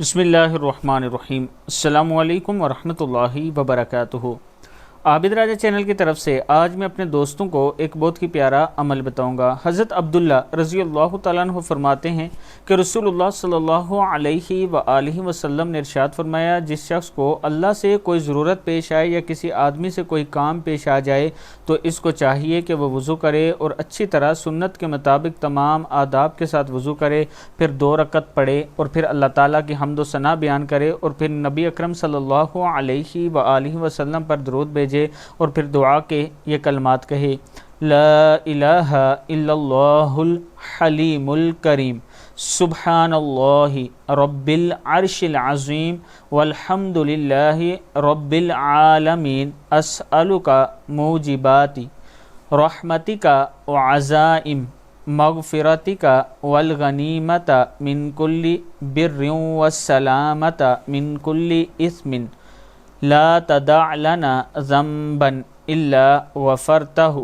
بسم اللہ الرحمن الرحیم۔ السلام علیکم ورحمۃ اللہ وبرکاتہ۔ عابد راجہ چینل کی طرف سے آج میں اپنے دوستوں کو ایک بہت ہی پیارا عمل بتاؤں گا۔ حضرت عبداللہ رضی اللہ تعالیٰ عنہ فرماتے ہیں کہ رسول اللہ صلی اللہ علیہ وآلہ وسلم نے ارشاد فرمایا، جس شخص کو اللہ سے کوئی ضرورت پیش آئے یا کسی آدمی سے کوئی کام پیش آ جائے تو اس کو چاہیے کہ وہ وضو کرے اور اچھی طرح سنت کے مطابق تمام آداب کے ساتھ وضو کرے، پھر 2 رکعت پڑھے اور پھر اللہ تعالیٰ کی حمد و ثنا بیان کرے اور پھر نبی اکرم صلی اللہ علیہ وآلہ وسلم پر درود بھیجے اور پھر دعا کے یہ کلمات کہے، لا الہ الا اللہ الحلیم الکریم، سبحان اللہ رب العرش العظیم، والحمد للہ رب العالمین، اسألک موجبات رحمتک وعزائم مغفرتک والغنیمت من کل بر والسلامت من کل اثم، لا تدع لنا ذنبا الا غفرته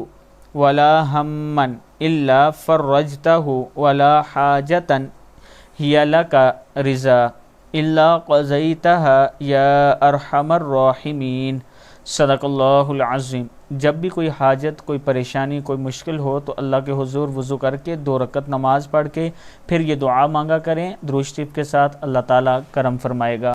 ولا ہما الا فرجته ولا حاجة هي لك رضا الا قضيتها یا ارحم الراحمین۔ صدق اللہ العظیم۔ جب بھی کوئی حاجت، کوئی پریشانی، کوئی مشکل ہو تو اللہ کے حضور وضو کر کے 2 رکعت نماز پڑھ کے پھر یہ دعا مانگا کریں، درود شریف کے ساتھ، اللہ تعالیٰ کرم فرمائے گا۔